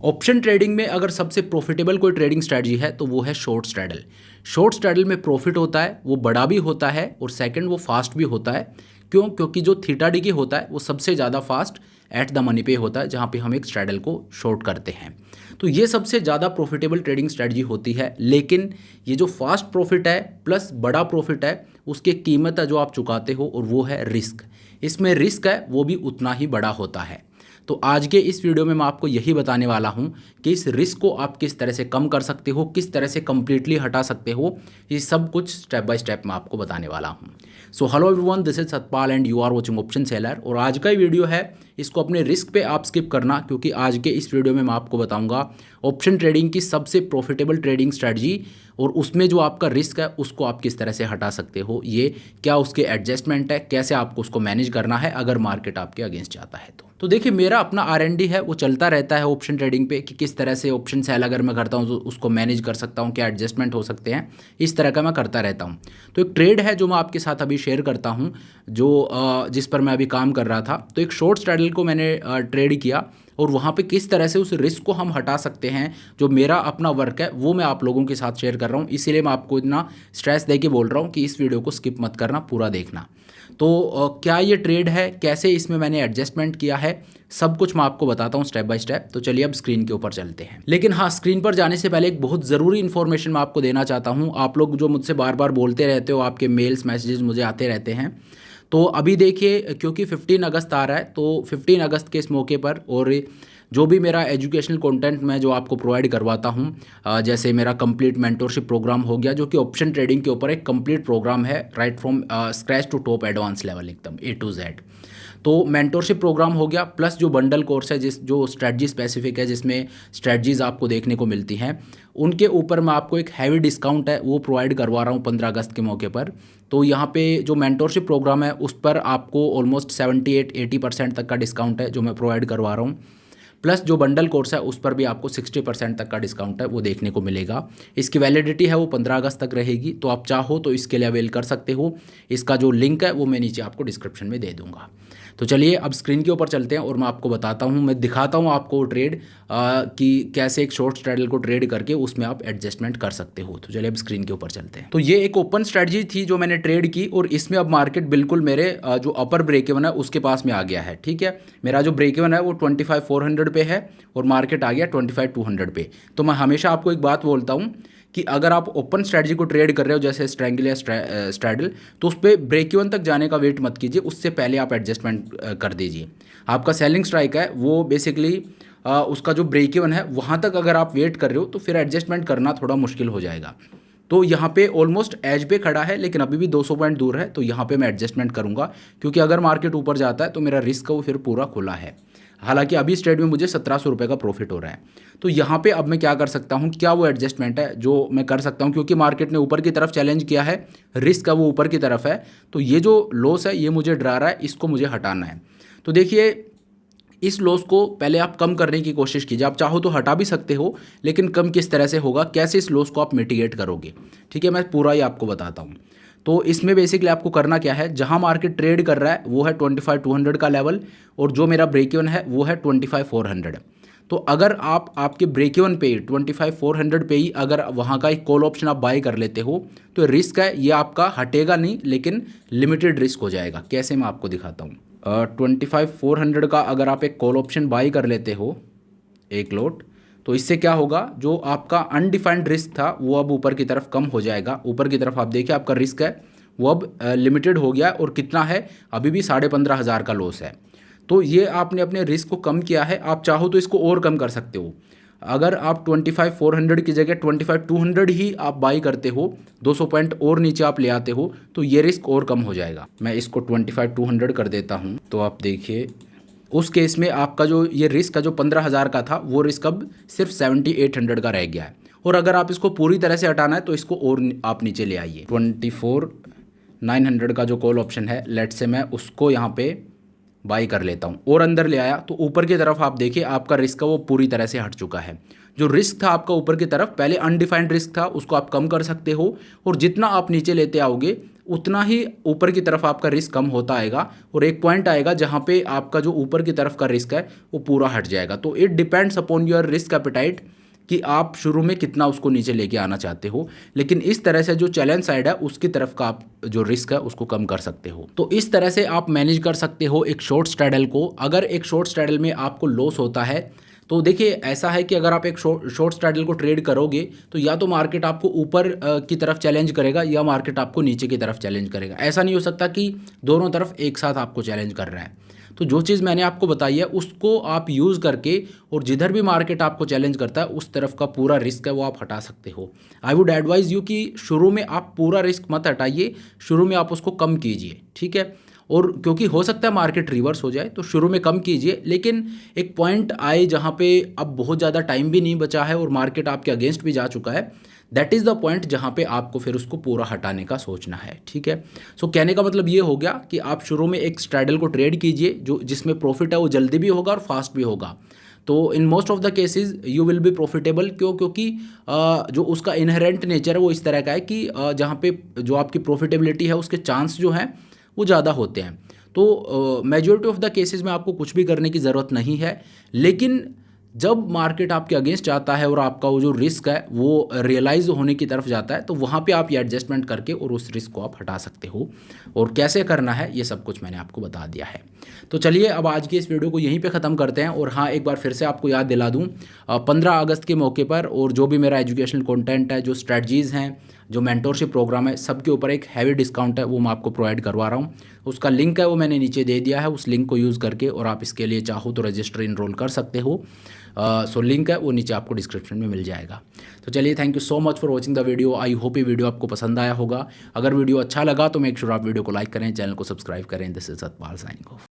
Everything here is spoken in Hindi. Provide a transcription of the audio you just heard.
ऑप्शन ट्रेडिंग में अगर सबसे प्रॉफिटेबल कोई ट्रेडिंग स्ट्रैटेजी है तो वो है शॉर्ट स्ट्रैडल। शॉर्ट स्ट्रैडल में प्रॉफिट होता है, वो बड़ा भी होता है और सेकंड वो फास्ट भी होता है। क्यों? क्योंकि जो थीटा डी की होता है वो सबसे ज़्यादा फास्ट एट द मनी पे होता है, जहाँ पे हम एक स्ट्रैडल को शॉर्ट करते हैं। तो ये सबसे ज़्यादा प्रॉफिटेबल ट्रेडिंग स्ट्रैटेजी होती है। लेकिन ये जो फास्ट प्रॉफिट है प्लस बड़ा प्रॉफिट है, उसकी कीमत है जो आप चुकाते हो, और वो है रिस्क। इसमें रिस्क है वो भी उतना ही बड़ा होता है। तो आज के इस वीडियो में मैं आपको यही बताने वाला हूं कि इस रिस्क को आप किस तरह से कम कर सकते हो, किस तरह से कंप्लीटली हटा सकते हो। ये सब कुछ स्टेप बाय स्टेप मैं आपको बताने वाला हूं। So hello everyone, this is Satpal and you are watching option seller. और आज का वीडियो है, इसको अपने रिस्क पे आप स्किप करना, क्योंकि आज के इस वीडियो में मैं आपको बताऊंगा ऑप्शन ट्रेडिंग की सबसे प्रॉफिटेबल ट्रेडिंग स्ट्रैटेजी, और उसमें जो आपका रिस्क है उसको आप किस तरह से हटा सकते हो, ये क्या उसके एडजस्टमेंट है, कैसे आपको उसको मैनेज करना है अगर मार्केट आपके अगेंस्ट जाता है। तो देखिए, मेरा अपना R&D है वो चलता रहता है ऑप्शन ट्रेडिंग पे कि किस तरह से ऑप्शन सेल अगर मैं करता हूँ तो उसको मैनेज कर सकता हूँ, क्या एडजस्टमेंट हो सकते हैं, इस तरह का मैं करता रहता हूँ। तो एक ट्रेड है जो मैं आपके साथ अभी शेयर करता हूँ, जो जिस पर मैं अभी काम कर रहा था। तो एक शॉर्ट स्ट्रैडल को मैंने ट्रेड किया, और वहाँ पे किस तरह से उस रिस्क को हम हटा सकते हैं, जो मेरा अपना वर्क है वो मैं आप लोगों के साथ शेयर कर रहा हूँ। इसीलिए मैं आपको इतना स्ट्रेस दे के बोल रहा हूँ कि इस वीडियो को स्किप मत करना, पूरा देखना। तो क्या ये ट्रेड है, कैसे इसमें मैंने एडजस्टमेंट किया है, सब कुछ मैं आपको बताता हूँ स्टेप बाय स्टेप। तो चलिए अब स्क्रीन के ऊपर चलते हैं। लेकिन हाँ, स्क्रीन पर जाने से पहले एक बहुत ज़रूरी इन्फॉर्मेशन मैं आपको देना चाहता हूँ। आप लोग जो मुझसे बार बार बोलते रहते हो, आपके मेल्स मैसेजेस मुझे आते रहते हैं। तो अभी देखिए, क्योंकि 15 अगस्त आ रहा है, तो 15 अगस्त के इस मौके पर और जो भी मेरा एजुकेशनल कंटेंट मैं जो आपको प्रोवाइड करवाता हूँ, जैसे मेरा कंप्लीट मेंटोरशिप प्रोग्राम हो गया, जो कि ऑप्शन ट्रेडिंग के ऊपर एक कंप्लीट प्रोग्राम है, right from scratch to top advance level, एकदम A to Z। तो मेंटोरशिप प्रोग्राम हो गया, प्लस जो बंडल कोर्स है जो स्ट्रेटजी स्पेसिफिक है, जिसमें स्ट्रेटजीज आपको देखने को मिलती हैं, उनके ऊपर मैं आपको एक हैवी डिस्काउंट है वो प्रोवाइड करवा रहा हूँ 15 अगस्त के मौके पर। तो यहाँ पे जो मेंटोरशिप प्रोग्राम है उस पर आपको ऑलमोस्ट 78-80% तक का डिस्काउंट है जो मैं प्रोवाइड करवा रहा हूँ। प्लस जो बंडल कोर्स है उस पर भी आपको 60% तक का डिस्काउंट है वो देखने को मिलेगा। इसकी वैलिडिटी है वो 15 अगस्त तक रहेगी, तो आप चाहो तो इसके लिए अवेल कर सकते हो। इसका जो लिंक है वो मैं नीचे आपको डिस्क्रिप्शन में दे दूंगा। तो चलिए अब स्क्रीन के ऊपर चलते हैं और मैं आपको बताता हूँ, मैं दिखाता हूँ आपको ट्रेड कि कैसे एक शॉर्ट स्ट्रैडल को ट्रेड करके उसमें आप एडजस्टमेंट कर सकते हो। तो चलिए अब स्क्रीन के ऊपर चलते हैं। तो ये एक ओपन स्ट्रैटेजी थी जो मैंने ट्रेड की, और इसमें अब मार्केट बिल्कुल मेरे जो अपर ब्रेक इवन है उसके पास में आ गया है। ठीक है, मेरा जो ब्रेक इवन है वो 25,400 पे है और मार्केट आ गया 25,200 पे। तो मैं हमेशा आपको एक बात बोलता हूँ कि अगर आप ओपन स्ट्रैटेजी को ट्रेड कर रहे हो, जैसे स्ट्रैंगल या स्ट्रैडल, तो उस पर ब्रेक इवन तक जाने का वेट मत कीजिए, उससे पहले आप एडजस्टमेंट कर दीजिए। आपका सेलिंग स्ट्राइक है वो बेसिकली उसका जो ब्रेक इवन है वहाँ तक अगर आप वेट कर रहे हो तो फिर एडजस्टमेंट करना थोड़ा मुश्किल हो जाएगा। तो यहाँ पे ऑलमोस्ट एज पे खड़ा है, लेकिन अभी भी 200 पॉइंट दूर है, तो यहाँ पे मैं एडजस्टमेंट करूँगा, क्योंकि अगर मार्केट ऊपर जाता है तो मेरा रिस्क वो फिर पूरा खुला है। हालांकि अभी इस ट्रेड में मुझे 1700 रुपये का प्रॉफिट हो रहा है। तो यहाँ पे अब मैं क्या कर सकता हूँ, क्या वो एडजस्टमेंट है जो मैं कर सकता हूँ, क्योंकि मार्केट ने ऊपर की तरफ चैलेंज किया है, रिस्क का वो ऊपर की तरफ है, तो ये जो लॉस है ये मुझे डरा रहा है, इसको मुझे हटाना है। तो देखिए, इस लॉस को पहले आप कम करने की कोशिश कीजिए। आप चाहो तो हटा भी सकते हो, लेकिन कम किस तरह से होगा, कैसे इस लॉस को आप मिटिगेट करोगे, ठीक है, मैं पूरा ही आपको बताता हूँ। तो इसमें बेसिकली आपको करना क्या है, जहां मार्केट ट्रेड कर रहा है वो है 25,200 का लेवल, और जो मेरा ब्रेक इवन है वो है 25,400। तो अगर आप आपके ब्रेक इवन पे 25,400 पे ही अगर वहाँ का एक कॉल ऑप्शन आप बाय कर लेते हो, तो रिस्क है ये आपका हटेगा नहीं, लेकिन लिमिटेड रिस्क हो जाएगा। कैसे, मैं आपको दिखाता हूँ। 25,400 का अगर आप एक कॉल ऑप्शन बाई कर लेते हो एक लॉट, तो इससे क्या होगा, जो आपका अनडिफाइंड रिस्क था वो अब ऊपर की तरफ कम हो जाएगा। ऊपर की तरफ आप देखिए आपका रिस्क है वो अब लिमिटेड हो गया, और कितना है, अभी भी 15,500 का लॉस है। तो ये आपने अपने रिस्क को कम किया है। आप चाहो तो इसको और कम कर सकते हो। अगर आप 25,400 की जगह 25,200 ही आप बाई करते हो, 200 पॉइंट और नीचे आप ले आते हो, तो ये रिस्क और कम हो जाएगा। मैं इसको 25,200 कर देता हूँ, तो आप देखिए उस केस में आपका जो ये रिस्क का जो 15,000 का था वो रिस्क अब सिर्फ 7,800 का रह गया है। और अगर आप इसको पूरी तरह से हटाना है तो इसको और आप नीचे ले आइए। 24,900 का जो कॉल ऑप्शन है, लेट से मैं उसको यहाँ पे बाई कर लेता हूँ और अंदर ले आया, तो ऊपर की तरफ आप देखिए आपका रिस्क का वो पूरी तरह से हट चुका है। जो रिस्क था आपका ऊपर की तरफ, पहले अनडिफाइंड रिस्क था, उसको आप कम कर सकते हो, और जितना आप नीचे लेते आओगे उतना ही ऊपर की तरफ आपका रिस्क कम होता आएगा और एक पॉइंट आएगा जहाँ पे आपका जो ऊपर की तरफ का रिस्क है वो पूरा हट जाएगा। तो it depends upon your risk appetite कि आप शुरू में कितना उसको नीचे लेके आना चाहते हो, लेकिन इस तरह से जो चैलेंज साइड है उसकी तरफ का आप जो रिस्क है उसको कम कर सकते हो। तो इस तरह से आप मैनेज कर सकते हो एक शॉर्ट स्ट्रैडल को। अगर एक शॉर्ट स्ट्रैडल में आपको लॉस होता है तो देखिए ऐसा है कि अगर आप एक शॉर्ट स्ट्रैडल को ट्रेड करोगे तो या तो मार्केट आपको ऊपर की तरफ चैलेंज करेगा या मार्केट आपको नीचे की तरफ चैलेंज करेगा। ऐसा नहीं हो सकता कि दोनों तरफ एक साथ आपको चैलेंज कर रहा है। तो जो चीज़ मैंने आपको बताई है उसको आप यूज़ करके और जिधर भी मार्केट आपको चैलेंज करता है उस तरफ का पूरा रिस्क है वो आप हटा सकते हो। आई वुड एडवाइज़ यू कि शुरू में आप पूरा रिस्क मत हटाइए, शुरू में आप उसको कम कीजिए, ठीक है। और क्योंकि हो सकता है मार्केट रिवर्स हो जाए तो शुरू में कम कीजिए, लेकिन एक पॉइंट आए जहाँ पे अब बहुत ज़्यादा टाइम भी नहीं बचा है और मार्केट आपके अगेंस्ट भी जा चुका है, दैट इज़ द पॉइंट जहाँ पे आपको फिर उसको पूरा हटाने का सोचना है, ठीक है। सो कहने का मतलब ये हो गया कि आप शुरू में एक स्ट्रैडल को ट्रेड कीजिए जो जिसमें प्रॉफिट है वो जल्दी भी होगा और फास्ट भी होगा। तो in most of the cases you will be profitable. क्योंकि जो उसका इनहेरेंट नेचर है वो इस तरह का है कि जहाँ पे जो आपकी प्रॉफिटेबिलिटी है उसके चांस जो हैं वो ज़्यादा होते हैं। तो मेजॉरिटी ऑफ द केसेस में आपको कुछ भी करने की ज़रूरत नहीं है, लेकिन जब मार्केट आपके अगेंस्ट जाता है और आपका वो जो रिस्क है वो रियलाइज़ होने की तरफ जाता है तो वहाँ पे आप ये एडजस्टमेंट करके और उस रिस्क को आप हटा सकते हो। और कैसे करना है ये सब कुछ मैंने आपको बता दिया है। तो चलिए अब आज की इस वीडियो को यहीं पे ख़त्म करते हैं। और हाँ, एक बार फिर से आपको याद दिला दूँ 15 अगस्त के मौके पर और जो भी मेरा एजुकेशनल कंटेंट है, जो स्ट्रेटजीज़ हैं, जो मेंटोरशिप प्रोग्राम है, सबके ऊपर एक हैवी डिस्काउंट है वो मैं आपको प्रोवाइड करवा रहा हूँ। उसका लिंक है वो मैंने नीचे दे दिया है, उस लिंक को यूज़ करके और आप इसके लिए चाहो तो रजिस्टर इनरोल कर सकते हो। सो लिंक है वो नीचे आपको डिस्क्रिप्शन में मिल जाएगा। तो चलिए, thank you so much for watching the video. I hope ये वीडियो आपको पसंद आया होगा। अगर वीडियो अच्छा लगा तो मेक श्योर आप वीडियो को लाइक करें, चैनल को सब्सक्राइब करें। This is Satpal signing off.